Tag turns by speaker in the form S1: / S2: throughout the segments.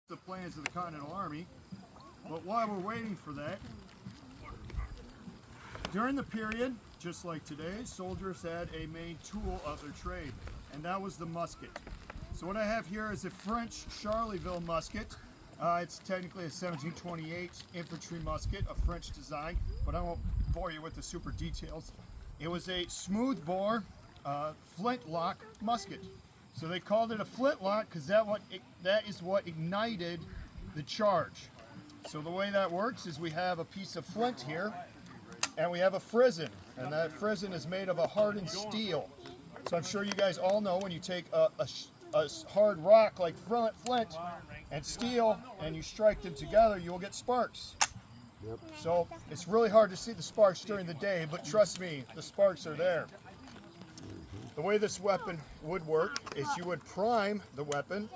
S1: the plans of the Continental Army. But while we're waiting for that, during the period, just like today, soldiers had a main tool of their trade, and that was the musket. So what I have here is a French Charleville musket. It's technically a 1728 infantry musket, a French design, but I won't bore you with the super details. It was a smoothbore flintlock musket. So they called it a flintlock because that is what ignited the charge. So the way that works is we have a piece of flint here, and we have a frizzen, and that frizzen is made of a hardened steel. So I'm sure you guys all know when you take a hard rock like flint and steel and you strike them together, you will get sparks.
S2: Yep.
S1: So it's really hard to see the sparks during the day, but trust me, the sparks are there. The way this weapon would work is you would prime the weapon.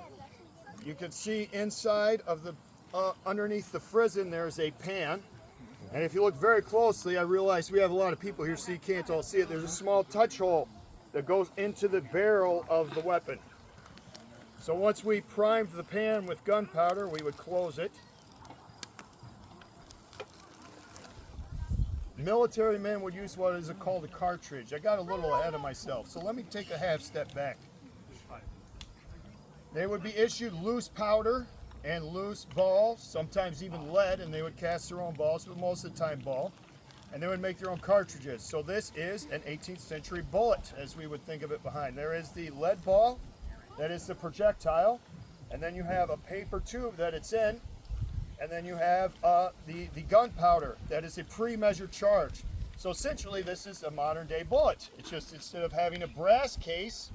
S1: You can see inside of the, underneath the frizzen, there's a pan. And if you look very closely, I realize we have a lot of people here so you can't all see it. There's a small touch hole that goes into the barrel of the weapon. So once we primed the pan with gunpowder, we would close it. Military men would use what is called a cartridge. I got a little ahead of myself, so let me take a half step back. They would be issued loose powder and loose balls, sometimes even lead, and they would cast their own balls, but most of the time ball. And they would make their own cartridges. So this is an 18th century bullet, as we would think of it behind. There is the lead ball, that is the projectile, and then you have a paper tube that it's in, and then you have the gunpowder that is a pre-measured charge. So essentially this is a modern day bullet. It's just instead of having a brass case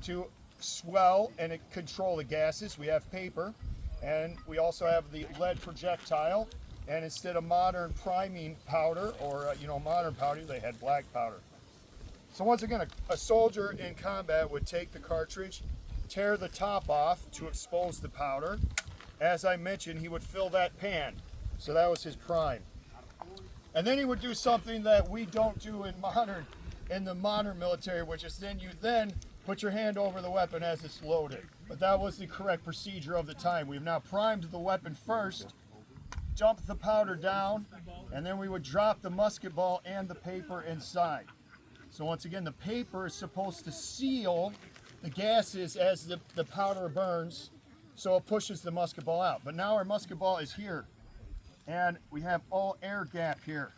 S1: to swell and control the gases, we have paper, and we also have the lead projectile, and instead of modern priming powder or modern powder, they had black powder. So once again, a soldier in combat would take the cartridge, tear the top off to expose the powder. As I mentioned, he would fill that pan. So that was his prime. And then he would do something that we don't do in the modern military, which is then you put your hand over the weapon as it's loaded. But that was the correct procedure of the time. We've now primed the weapon first, dumped the powder down, and then we would drop the musket ball and the paper inside. So once again, the paper is supposed to seal the gases as the powder burns, so it pushes the musket ball out. But now our musket ball is here, and we have all air gap here.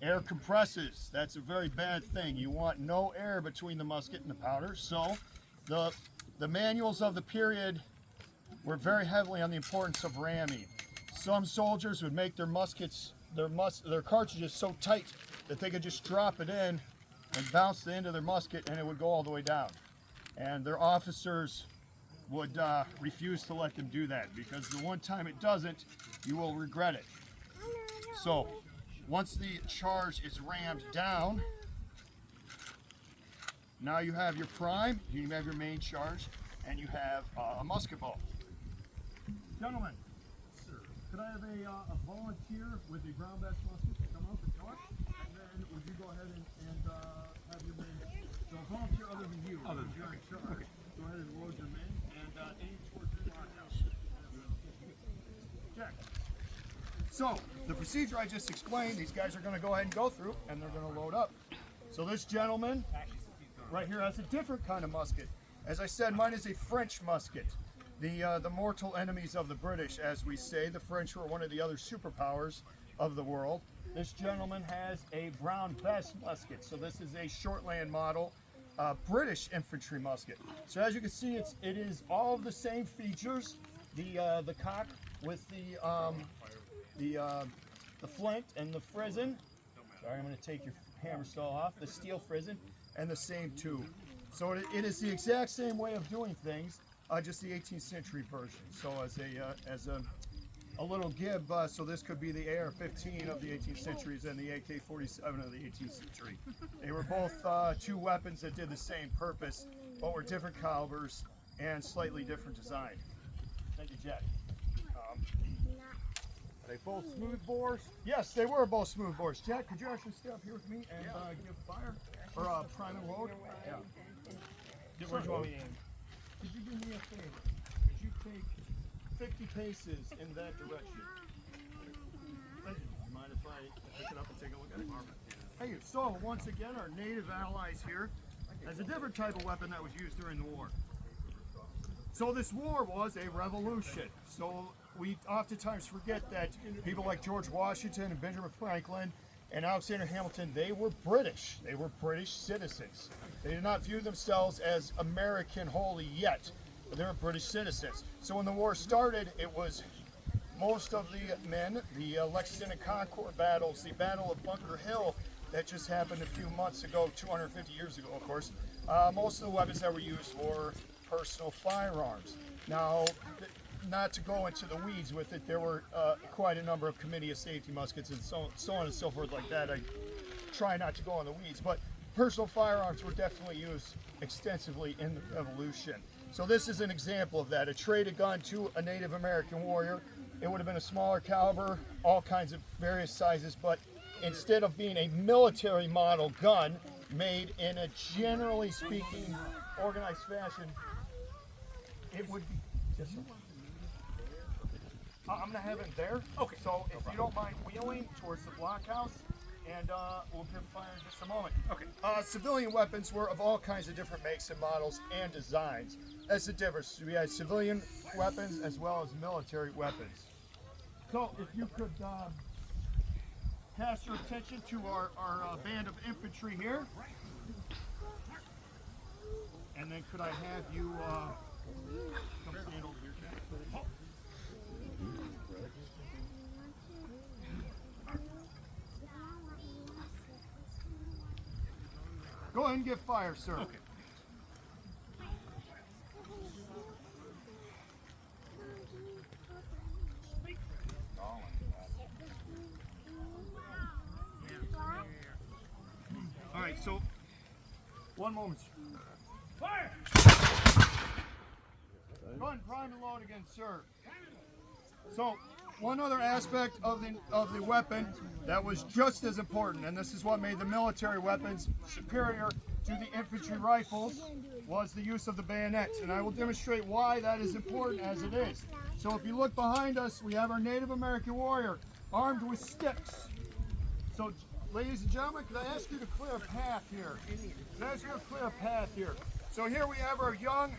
S1: Air compresses. That's a very bad thing. You want no air between the musket and the powder. So the manuals of the period were very heavily on the importance of ramming. Some soldiers would make their muskets, their cartridges so tight that they could just drop it in and bounce the end of their musket and it would go all the way down. And their officers would refuse to let them do that, because the one time it doesn't, you will regret it. So once the charge is rammed down, now you have your prime, you have your main charge, and you have a musket ball. Gentlemen, could I have a volunteer with a brown batch musket to come up and talk? And then would you go ahead and have your main? So a volunteer other than you, you're in charge. Okay. Go ahead and load your main and aim towards your house. Check. So the procedure I just explained, these guys are going to go ahead and go through, and they're going to load up. So this gentleman right here has a different kind of musket. As I said, mine is a French musket. The mortal enemies of the British, as we say. The French were one of the other superpowers of the world. This gentleman has a Brown Bess musket. So this is a Shortland model British infantry musket. So as you can see, it is all of the same features. The cock with the flint and the frizzen. Sorry, I'm going to take your hammer saw off. The steel frizzen and the same tube. So it is the exact same way of doing things. Just the 18th century version. So as a little gib, so this could be the AR-15 of the 18th centuries and the AK-47 of the 18th century. They were both two weapons that did the same purpose, but were different calibers and slightly different design. Thank you, Jack. Are they both smooth bores? Yes, they were both smooth bores. Jack, could you actually stay up here with me and give fire? Or prime and load? Yeah.
S3: Where do you want me to aim?
S1: Could you do me a favor? Could you take 50 paces in that direction. Thank you. You mind if I pick it up and take a look at it? Thank you. So, once again, our native allies here has a different type of weapon that was used during the war. So this war was a revolution. So we oftentimes forget that people like George Washington and Benjamin Franklin and Alexander Hamilton, they were British. They were British citizens. They did not view themselves as American wholly yet, but they were British citizens. So when the war started, it was most of the men, the Lexington and Concord battles, the Battle of Bunker Hill that just happened a few months ago, 250 years ago, of course. Most of the weapons that were used were personal firearms. Now, not to go into the weeds with it, there were quite a number of committee of safety muskets and so on and so forth like that. I try not to go in the weeds, but personal firearms were definitely used extensively in the Revolution. So this is an example of that. A traded gun to a Native American warrior. It would have been a smaller caliber, all kinds of various sizes, but instead of being a military model gun made in a generally speaking organized fashion, it would be. Yes, sir. I'm gonna have it there. Okay. So if you don't mind wheeling towards the blockhouse, and we'll give fire in just a moment. Okay. Civilian weapons were of all kinds of different makes and models and designs. That's the difference. We had civilian weapons as well as military weapons. So if you could cast your attention to our band of infantry here. And then could I have you come stand over here, Jack? Go ahead and give fire, sir. Okay. All right, so one moment. Fire! Go ahead and prime and load again, sir. So, one other aspect of the weapon that was just as important, and this is what made the military weapons superior to the infantry rifles, was the use of the bayonet. And I will demonstrate why that is important as it is. So if you look behind us, we have our Native American warrior armed with sticks. So, ladies and gentlemen, could I ask you to clear a path here? Could I ask you to clear a path here? So here we have our young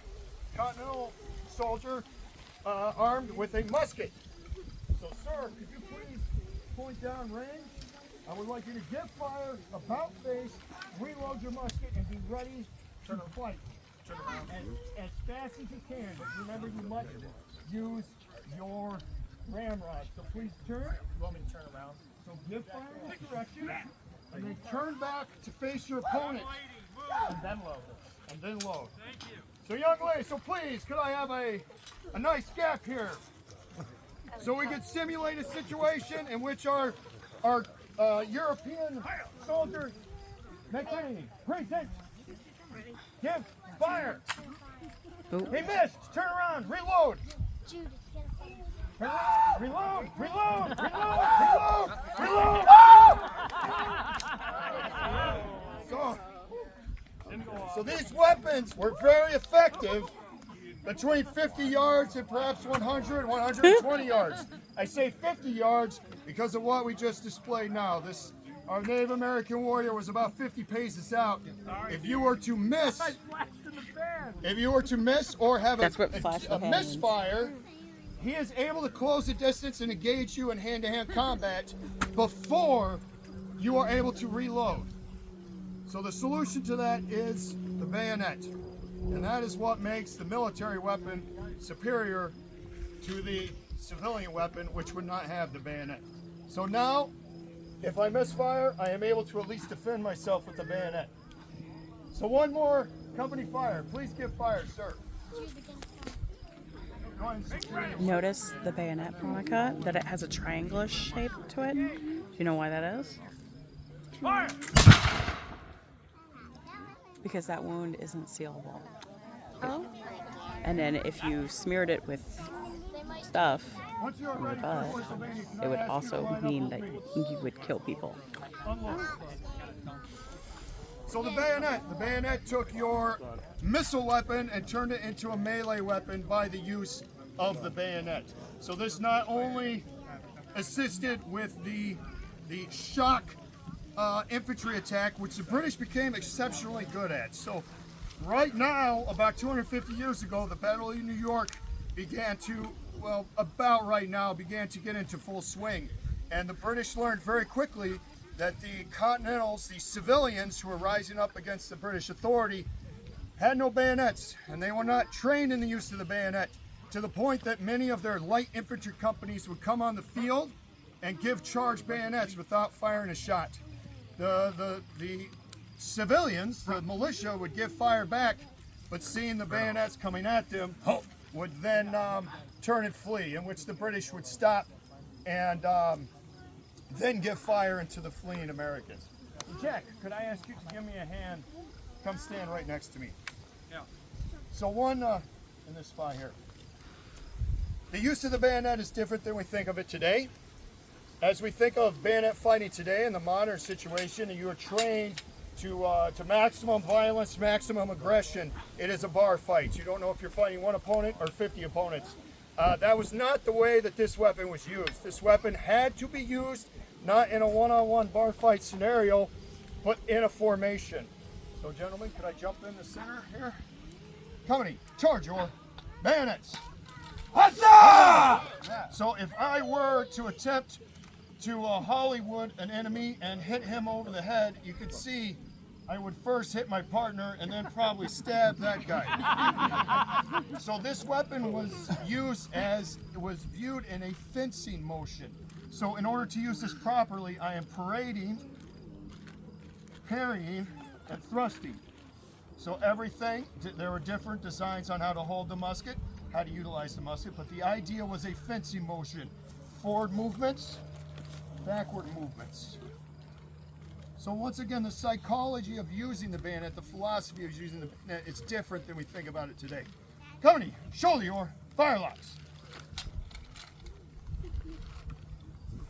S1: Continental soldier armed with a musket. So, sir, could you please point down range? I would like you to give fire, about face, reload your musket, and be ready to fight. Turn around. As fast as you can, but remember you must use your ramrod. So please turn. You want me to turn around? So give fire in this direction, and then turn back to face your opponent. And then load. And then load. Thank you. So young lady, so please, could I have a nice gap here? So we can simulate a situation in which our European soldier, McLean, present, give fire. Ooh. He missed. Turn around. Reload. Reload. Reload. Reload. Reload. So these weapons were very effective between 50 yards and perhaps 100, 120 yards. I say 50 yards because of what we just displayed now. Our Native American warrior was about 50 paces out. If you were to miss, or have a misfire, he is able to close the distance and engage you in hand-to-hand combat before you are able to reload. So the solution to that is the bayonet. And that is what makes the military weapon superior to the civilian weapon, which would not have the bayonet. So now, if I misfire, I am able to at least defend myself with the bayonet. So one more company fire. Please give fire, sir.
S2: Notice the bayonet, Veronica, that it has a triangular shape to it. Do you know why that is?
S1: Fire!
S2: Because that wound isn't sealable.
S3: Oh.
S2: And then if you smeared it with stuff on your butt, it would also mean that you would kill people.
S1: So the bayonet took your missile weapon and turned it into a melee weapon by the use of the bayonet. So this not only assisted with the shock infantry attack, which the British became exceptionally good at. So right now, about 250 years ago, the Battle of New York began to, well, about right now, began to get into full swing. And the British learned very quickly that the Continentals, the civilians who were rising up against the British authority, had no bayonets, and they were not trained in the use of the bayonet, to the point that many of their light infantry companies would come on the field and give charge bayonets without firing a shot. The civilians, the militia, would give fire back, but seeing the bayonets coming at them, would then turn and flee, in which the British would stop and then give fire into the fleeing Americans. Jack, could I ask you to give me a hand? Come stand right next to me.
S3: Yeah.
S1: So one, in this spot here. The use of the bayonet is different than we think of it today. As we think of bayonet fighting today in the modern situation, you are trained to maximum violence, maximum aggression. It is a bar fight. You don't know if you're fighting one opponent or 50 opponents. That was not the way that this weapon was used. This weapon had to be used not in a one-on-one bar fight scenario, but in a formation. So gentlemen, could I jump in the center here? Company, charge your bayonets.
S3: Huzzah!
S1: So if I were to attempt to Hollywood an enemy and hit him over the head, you could see I would first hit my partner and then probably stab that guy. So this weapon was used as, it was viewed in a fencing motion. So in order to use this properly, I am parading, parrying, and thrusting. So everything, there were different designs on how to hold the musket, how to utilize the musket, but the idea was a fencing motion. Forward movements, backward movements. So once again, the psychology of using the bayonet, the philosophy of using the bayonet is different than we think about it today. Company, shoulder your firelocks.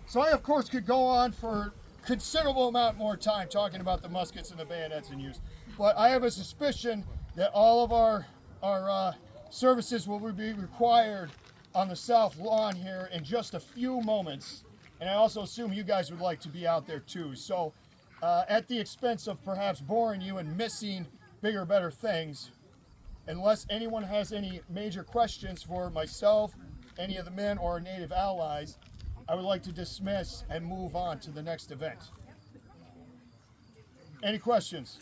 S1: So I, of course, could go on for considerable amount more time talking about the muskets and the bayonets in use, but I have a suspicion that all of our services will be required on the south lawn here in just a few moments, and I also assume you guys would like to be out there too. So at the expense of perhaps boring you and missing bigger, better things, unless anyone has any major questions for myself, any of the men or native allies, I would like to dismiss and move on to the next event. Any questions?